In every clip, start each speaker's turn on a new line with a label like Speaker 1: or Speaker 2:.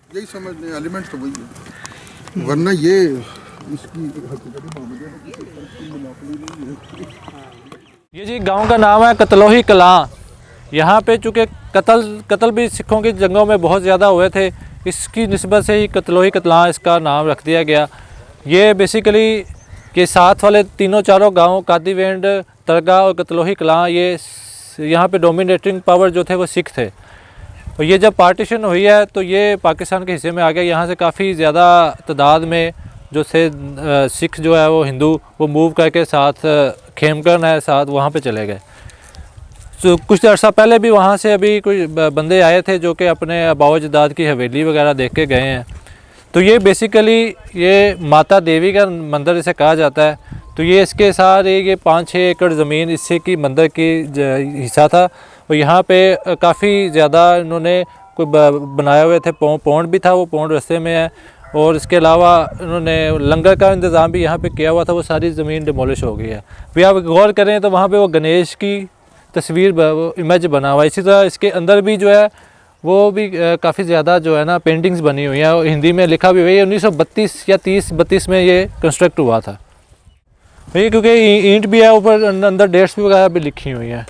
Speaker 1: यही समझ लें, एलिमेंट तो वही है, वरना ये इसकी
Speaker 2: ये जी गांव का नाम है कतलोही कलां। यहाँ पे चूँकि कत्ल भी सिखों की जंगों में बहुत ज़्यादा हुए थे, इसकी निस्बत से ही कतलोही कलां इसका नाम रख दिया गया। ये बेसिकली के साथ वाले तीनों चारों गांव कादीवेंड, तरगा और कतलोही कलां, ये यहाँ पे डोमिनेटिंग पावर जो थे वो सिख थे। और ये जब पार्टीशन हुई है तो ये पाकिस्तान के हिस्से में आ गया। यहाँ से काफ़ी ज़्यादा तादाद में जो थे सिख जो है वो हिंदू वो मूव करके साथ खेमकरन है साथ वहाँ पे चले गए। तो कुछ अर्सा पहले भी वहाँ से अभी कुछ बंदे आए थे जो कि अपने आबाओ अजदाद की हवेली वगैरह देख के गए हैं। तो ये बेसिकली ये माता देवी का मंदिर इसे कहा जाता है। तो ये इसके सारे ये 5-6 एकड़ ज़मीन इससे की मंदिर की हिस्सा था। और यहाँ पे काफ़ी ज़्यादा इन्होंने कोई बनाए हुए थे, पौंड भी था, वो पौंड रास्ते में है। और इसके अलावा उन्होंने लंगर का इंतज़ाम भी यहाँ पे किया हुआ था। वो सारी ज़मीन डिमोलिश हो गई है। भी आप गौर करें तो वहाँ पे वो गणेश की तस्वीर इमेज बना हुआ है। इसी तरह इसके अंदर भी जो है वो भी काफ़ी ज़्यादा जो है ना पेंटिंग्स बनी हुई हैं और हिंदी में लिखा भी हुआ है। 1932 या 30-32 में ये कंस्ट्रक्ट हुआ था। ये क्योंकि ईंट भी है, ऊपर अंदर डेट्स वगैरह भी लिखी हुई हैं।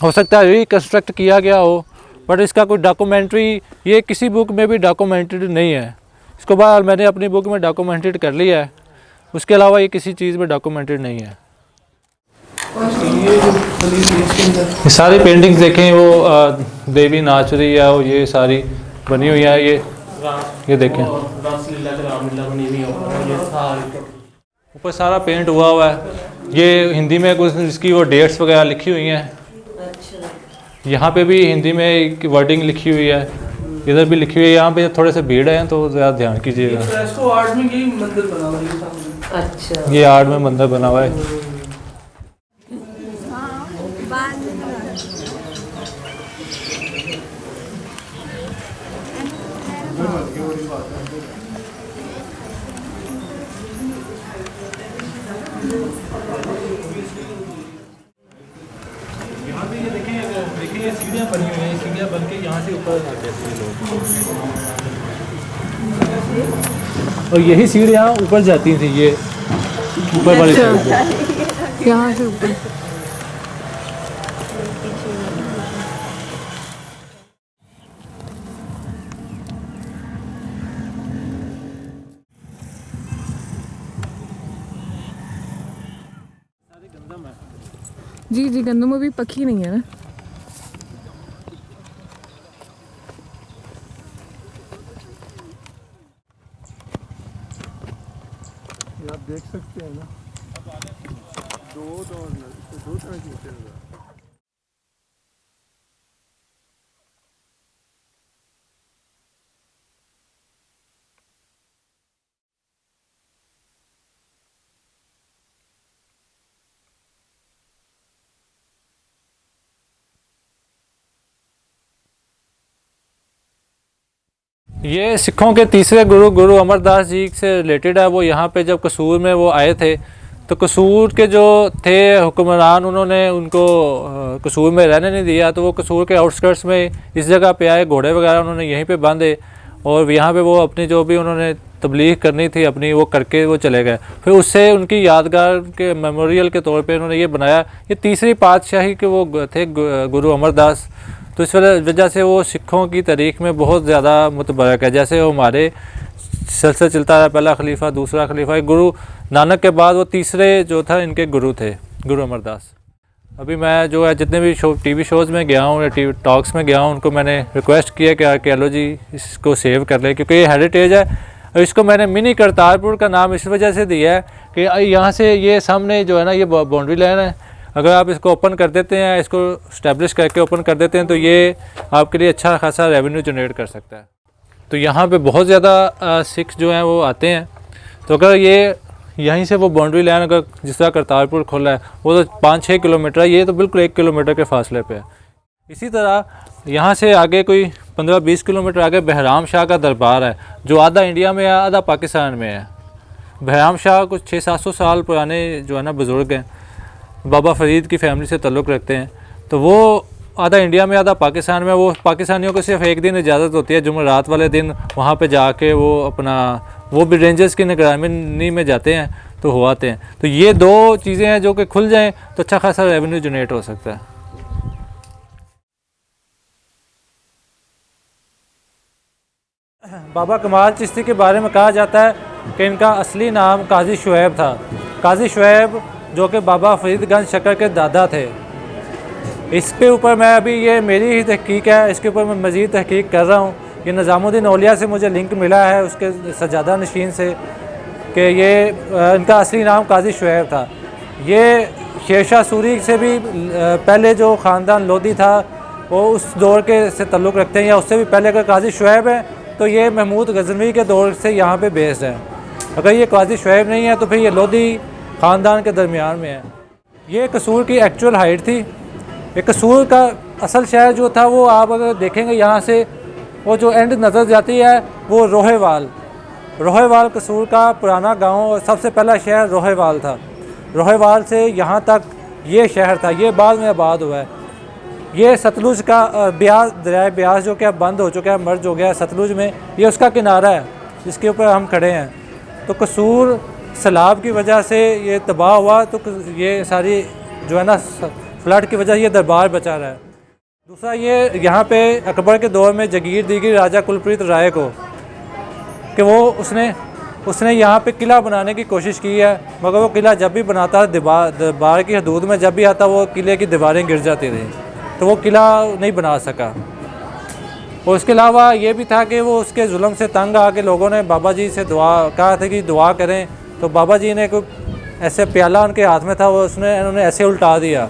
Speaker 2: हो सकता है रिकन्स्ट्रक्ट किया गया हो, बट इसका कोई डॉक्यूमेंट्री ये किसी बुक में भी डॉक्यूमेंटेड नहीं है। इसको बाद मैंने अपनी बुक में डॉक्यूमेंटेड कर लिया है, उसके अलावा ये किसी चीज़ में डॉक्यूमेंटेड नहीं है। ये सारी पेंटिंग्स देखें, वो देवी नाच रही है, वो ये सारी बनी हुई है। ये देखें ऊपर सारा पेंट हुआ है। ये हिंदी में कुछ इसकी वो डेट्स वगैरह लिखी हुई हैं। यहाँ पे भी हिंदी में एक वर्डिंग लिखी हुई है, इधर भी लिखी हुई है। यहाँ पे थोड़े से भीड़ है तो ज़्यादा ध्यान कीजिएगा।
Speaker 3: आर्ट में यही मंदिर बना हुआ है। अच्छा,
Speaker 2: ये आर्ट में मंदिर बना हुआ है। यहाँ पे ये देखिए ये सीढ़ियाँ बनी हुई हैं। सीढ़ियाँ बन के यहाँ से ऊपर आते हैं लोग, और यही सीढ़ियाँ ऊपर जाती थी। ये ऊपर वाली
Speaker 4: यहाँ से ऊपर। जी जी, गंदम अभी पकी नहीं है ना।
Speaker 1: आप देख सकते हैं ना, दो तरह की होते हैं।
Speaker 2: ये सिखों के तीसरे गुरु अमरदास जी से रिलेटेड है। वो यहाँ पे जब कसूर में वो आए थे तो कसूर के जो थे हुक्मरान, उन्होंने उनको कसूर में रहने नहीं दिया। तो वो कसूर के आउटस्कर्ट्स में इस जगह पे आए, घोड़े वगैरह उन्होंने यहीं पे बांधे और यहाँ पे वो अपनी जो भी उन्होंने तबलीग करनी थी अपनी वो करके वो चले गए। फिर उससे उनकी यादगार के मेमोरियल के तौर पे उन्होंने ये बनाया। ये तीसरी पातशाही के वो थे गुरु अमरदास। तो इस वजह से वो सिखों की तारीख़ में बहुत ज़्यादा मुतबरक है। जैसे वो हमारे सिलसिला चलता रहा, पहला खलीफा, दूसरा खलीफा, गुरु नानक के बाद वो तीसरे जो था इनके गुरु थे, गुरु अमरदास। अभी मैं जो है जितने भी टीवी शोज़ में गया हूँ या टीवी टॉक्स में गया हूँ, उनको मैंने रिक्वेस्ट किया कि आर्कियोलॉजी इसको सेव कर ले, क्योंकि ये हेरिटेज है। और इसको मैंने मिनी करतारपुर का नाम इस वजह से दिया है कि यहाँ से ये सामने जो है ना ये बाउंड्री लाइन है। अगर आप इसको ओपन कर देते हैं, इसको इस्टेब्लिश करके ओपन कर देते हैं तो ये आपके लिए अच्छा खासा रेवेन्यू जनरेट कर सकता है। तो यहाँ पे बहुत ज़्यादा सिख जो हैं वो आते हैं। तो अगर ये यहीं से वो बाउंड्री लाइन अगर जिस तरह करतारपुर खोला है वो तो 5-6 किलोमीटर है, ये तो बिल्कुल 1 किलोमीटर के फासले पे है। इसी तरह यहाँ से आगे कोई 15-20 किलोमीटर आगे बहराम शाह का दरबार है, जो आधा इंडिया में है आधा पाकिस्तान में है। बहराम शाह कुछ 600-700 साल पुराने जो है ना बुज़ुर्ग हैं, बाबा फ़रीद की फ़ैमिली से ताल्लुक़ रखते हैं। तो वो आधा इंडिया में आधा पाकिस्तान में। वो पाकिस्तानियों को सिर्फ एक दिन इजाज़त होती है, जुमेरात वाले दिन वहाँ पे जाके वो अपना वो भी रेंजर्स की निगरानी में जाते हैं तो हो आते हैं। तो ये दो चीज़ें हैं जो कि खुल जाएं तो अच्छा खासा रेवेन्यू जनरेट हो सकता है। बाबा कमाल चिश्ती के बारे में कहा जाता है कि इनका असली नाम काजी शुएब था। काजी शुएब जो कि बाबा फरीदगंज शक्कर के दादा थे। इसके ऊपर मैं अभी ये मेरी ही तहकीक है, इसके ऊपर मैं मज़ीद तहकीक कर रहा हूँ। ये निज़ामुद्दीन औलिया से मुझे लिंक मिला है उसके सजादा नशीन से कि ये इनका असली नाम काजी शुएब था। ये शेरशाह सूरी से भी पहले जो ख़ानदान लोधी था वो उस दौर के से ताल्लुक़ रखते हैं, या उससे भी पहले अगर काजी शुएब है तो ये महमूद गज़नवी के दौर से यहाँ पे बेस्ड है। अगर ये काजी शुएब नहीं है तो फिर ये लोधी ख़ानदान के दरमियान में है। ये कसूर की एक्चुअल हाइट थी। ये कसूर का असल शहर जो था वो आप अगर देखेंगे यहाँ से वो जो एंड नज़र जाती है वो रोहेवाल कसूर का पुराना गांव और सबसे पहला शहर रोहेवाल था। रोहेवाल से यहाँ तक ये शहर था, ये बाद में आबाद हुआ है। ये सतलुज का ब्यास, दरिया ब्यास जो कि अब बंद हो चुका है, मर्ज हो गया है सतलुज में, ये उसका किनारा है जिसके ऊपर हम खड़े हैं। तो कसूर सैलाब की वजह से ये तबाह हुआ, तो ये सारी जो है ना फ्लड की वजह ये दरबार बचा रहा है। दूसरा ये यहाँ पे अकबर के दौर में जगीर दी गई राजा कुलप्रीत राय को कि वो उसने यहाँ पे किला बनाने की कोशिश की है, मगर वो किला जब भी बनाता दरबार की हदूद में जब भी आता वो किले की दीवारें गिर जाती थी, तो वो किला नहीं बना सका। और इसके अलावा ये भी था कि वो उसके जुल्म से तंग आके लोगों ने बाबा जी से कहा था कि दुआ करें, तो बाबा जी ने कोई ऐसे प्याला उनके हाथ में था, वो उन्होंने ऐसे उल्टा दिया।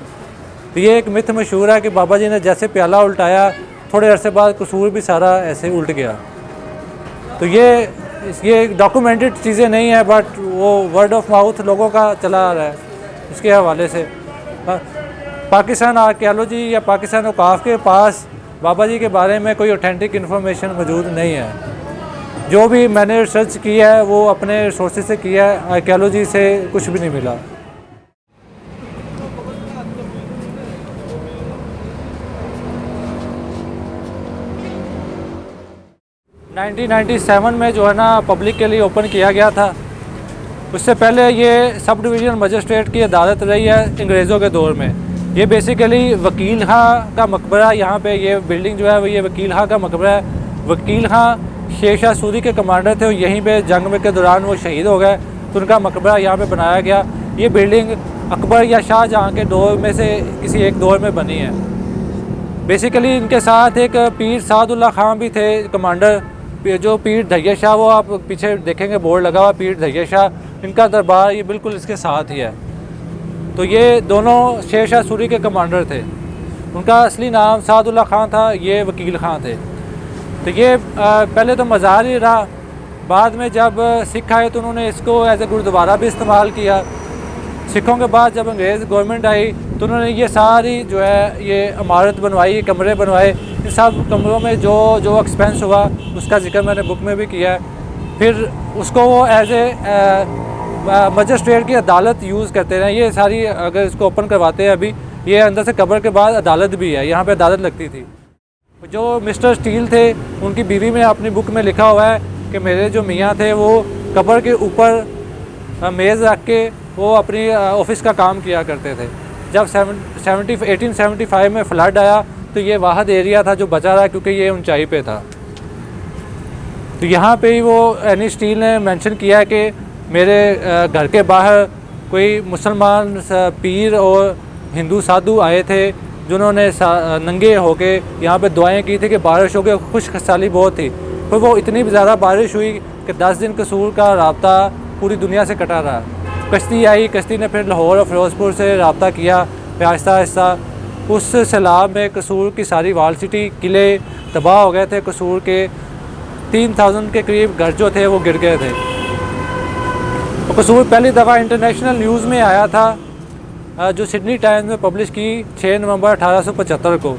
Speaker 2: तो ये एक मिथ मशहूर है कि बाबा जी ने जैसे प्याला उल्टाया थोड़े अरसे बाद कसूर भी सारा ऐसे उल्ट गया। तो ये डॉक्यूमेंटेड चीज़ें नहीं है, बट वो वर्ड ऑफ माउथ लोगों का चला आ रहा है उसके हवाले से। पाकिस्तान आर्कियोलॉजी या पाकिस्तान औकाफ के पास बाबा जी के बारे में कोई ऑथेंटिक इन्फॉर्मेशन मौजूद नहीं है। जो भी मैंने रिसर्च की है वो अपने रिसोर्सेज से किया है, आर्कियोलॉजी से कुछ भी नहीं मिला। नाइनटीन 1997 में जो है ना पब्लिक के लिए ओपन किया गया था। उससे पहले ये सब डिवीज़न मजिस्ट्रेट की अदालत रही है अंग्रेज़ों के दौर में। ये बेसिकली वकील खां का मकबरा, यहाँ पे ये बिल्डिंग जो है ये वकील खां का मकबरा है। वकील खां शेरशाह सूरी के कमांडर थे और यहीं पे जंग में के दौरान वो शहीद हो गए, तो उनका मकबरा यहाँ पे बनाया गया। ये बिल्डिंग अकबर या शाहजहाँ के दौर में से किसी एक दौर में बनी है। बेसिकली इनके साथ एक पीर सादुल्ला खां भी थे कमांडर, जो पीर धैया शाह, वो आप पीछे देखेंगे बोर्ड लगा हुआ पीर धैया शाह, इनका दरबार ये बिल्कुल इसके साथ ही है। तो ये दोनों शेरशाह सूरी के कमांडर थे। उनका असली नाम सादुल्ला खां था, ये वकील खां थे। तो ये पहले तो मज़ार ही रहा, बाद में जब सिख आए तो उन्होंने इसको एज ए गुरुद्वारा भी इस्तेमाल किया। सिखों के बाद जब अंग्रेज़ गवर्नमेंट आई तो उन्होंने ये सारी जो है ये इमारत बनवाई, कमरे बनवाए। इन सब कमरों में जो एक्सपेंस हुआ उसका जिक्र मैंने बुक में भी किया है। फिर उसको वो एज ए मजिस्ट्रेट की अदालत यूज़ करते रहे। ये सारी अगर इसको ओपन करवाते हैं अभी, ये अंदर से कब्र के बाद अदालत भी है, यहाँ पे अदालत लगती थी। जो मिस्टर स्टील थे उनकी बीवी में अपनी बुक में लिखा हुआ है कि मेरे जो मियाँ थे वो कब्र के ऊपर मेज़ रख के वो अपनी ऑफिस का काम किया करते थे। जब 1875 में फ्लड आया तो ये वाहद एरिया था जो बचा रहा क्योंकि ये ऊंचाई पे था। तो यहाँ पे ही वो एनी स्टील ने मेंशन किया कि मेरे घर के बाहर कोई मुसलमान पीर और हिंदू साधु आए थे जिन्होंने नंगे होके यहाँ पे दुआएं की थी कि बारिश हो गई, खुशखसाली बहुत थी। फिर वो इतनी ज़्यादा बारिश हुई कि 10 दिन कसूर का राब्ता पूरी दुनिया से कटा रहा। कश्ती आई, कश्ती ने फिर लाहौर और फिरोज़पुर से रब्ता किया। फिर आहिस्ता आहिस्ता उस सैलाब में कसूर की सारी वाल सिटी, किले तबाह हो गए थे। कसूर के 3000 के करीब घर जो थे वो गिर गए थे। तो कसूर पहली दफ़ा इंटरनेशनल न्यूज़ में आया था जो सिडनी टाइम्स में पब्लिश की 6 नवंबर 1875 को।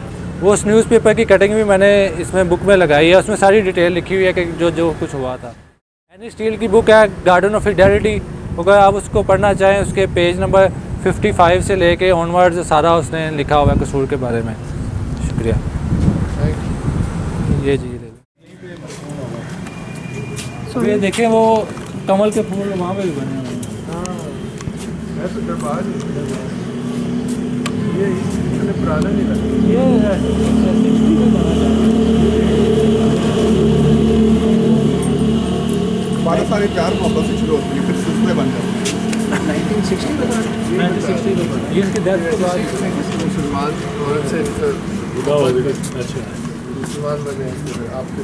Speaker 2: वो उस न्यूज़पेपर की कटिंग भी मैंने इसमें बुक में लगाई है, उसमें सारी डिटेल लिखी हुई है कि जो कुछ हुआ था। एनी स्टील की बुक है गार्डन ऑफ फिडेलिटी, अगर आप उसको पढ़ना चाहें उसके पेज नंबर 55 से लेके ऑनवर्ड्स सारा उसने लिखा हुआ है कसूर के बारे में। शुक्रिया। ये जी ले ये देखें वो कमल के फूल वहाँ पे भी बने हुए हैं।
Speaker 1: है तो दरबार ये इतने पुराना नहीं लगता।
Speaker 2: ये 60 में बना था।
Speaker 1: हमारे सारे प्यार मोहब्बत से शुरू होती है फिर सिलसिले बन जाते हैं।
Speaker 3: 1960 में बना।
Speaker 2: 1960 में बना। ये इसके डेथ के बाद
Speaker 1: मुसलमान औरत से
Speaker 2: अच्छा
Speaker 1: मुसलमान बने फिर आपके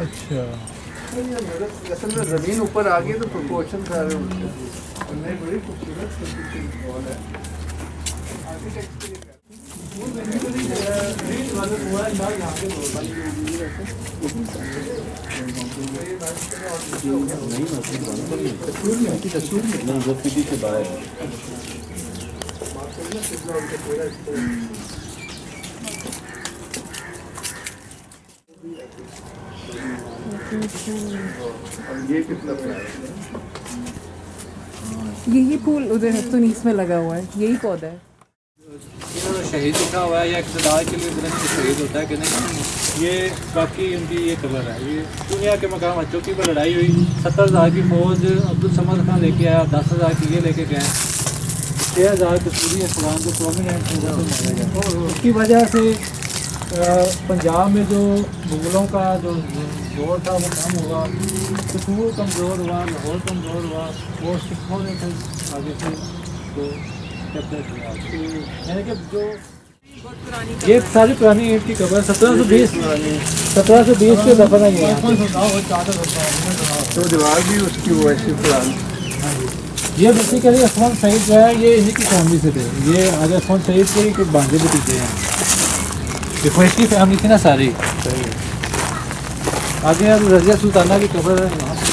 Speaker 1: अच्छा
Speaker 3: असल में ज़मीन ऊपर आ गई तो प्रोपोर्शन सारे उनके नहीं बड़ी खूबसूरत हॉल है।
Speaker 1: ये कितना प्यारा है।
Speaker 4: यही फूल उधर तुनीस में लगा हुआ है, यही पौधा है।
Speaker 2: इन्होंने शहीद लिखा हुआ है या इक़्तिदार के लिए दुनिया में शहीद होता है कि नहीं। ये बाकी उनकी ये खबर है। ये दुनिया के मकाम चौकी पर लड़ाई हुई, 70,000 की फौज अब्दुल समद खान लेके आया, 10,000 की ये लेके गए, 6,000 कसूरी अफगान को प्रोमिनेंट मारा गया। उसकी वजह से पंजाब में जो मुगलों का जो जोर था वो कम हुआ, कसूर कमज़ोर हुआ, लाहौर कमज़ोर हुआ, वो सिखों ने फिर आगे से तो यानी कि जो ये सारी पुरानी ईंट की कब्र 1720 के दफन है ये।
Speaker 1: तो दीवार भी उसकी वो ऐसी पुरानी।
Speaker 2: ये बेसिकली अफगान शहीद जो है ये इन्हीं की फैमिली से थे। ये आगे अफगान शहीद के कुछ बांधे भी पीछे हैं। देखो इसकी फैमिली थी ना सारी। आगे अब रजिया सुल्ताना की कब्र है यहाँ पे।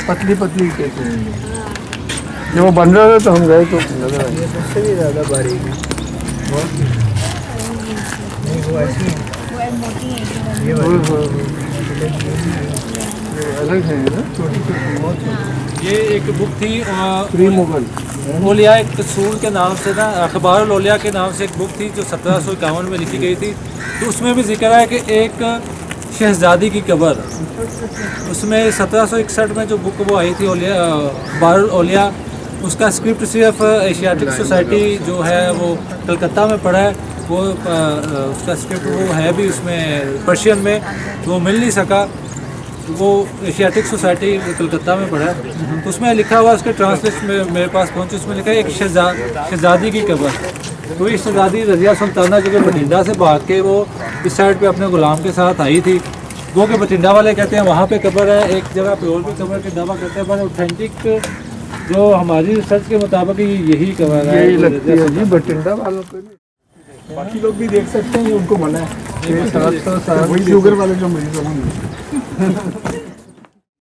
Speaker 1: पतली पतली कहते हैं। जब वो बन रहा था तो हम गए तो नजर आया।
Speaker 3: उससे भी ज़्यादा बारीक है। नहीं वो ऐसी ये
Speaker 1: अलग है ना, छोटी छोटी बहुत।
Speaker 2: ये एक बुक थी
Speaker 1: प्री मुगल
Speaker 2: ओलिया कसूल के नाम से ना, अखबार ओलिया के नाम से एक बुक थी जो 1751 में लिखी गई थी। तो उसमें भी जिक्र है कि एक शहजादी की कब्र, उसमें 1761 में जो बुक वो आई थी ओलिया अखबार ओलिया, उसका स्क्रिप्ट सिर्फ एशियाटिक सोसाइटी जो है वो कलकत्ता में पड़ा है। वो उसका स्क्रिप्ट वो है भी उसमें पर्शियन में, वो मिल नहीं सका। वो एशियाटिक सोसाइटी कलकत्ता में पढ़ा है। तो उसमें लिखा हुआ, उसके ट्रांसलेशन में मेरे पास पहुंची, उसमें लिखा है एक शहजादी की कब्र। तो ये शहजादी रजिया सुल्ताना जो कि बठिंडा से भाग के वो इस साइड पे अपने गुलाम के साथ आई थी। वो के बठिंडा वाले कहते हैं वहाँ पे कब्र है, एक जगह पे और भी कब्र के दावा करते हैं, पर ऑथेंटिक जो हमारी रिसर्च के मुताबिक यही कब्र है।
Speaker 1: यही लगती है जी बठिंडा वालों को। बाकी लोग भी देख सकते हैं, ये उनको मना है। 700 साल शुगर वाले जो मरीज हैं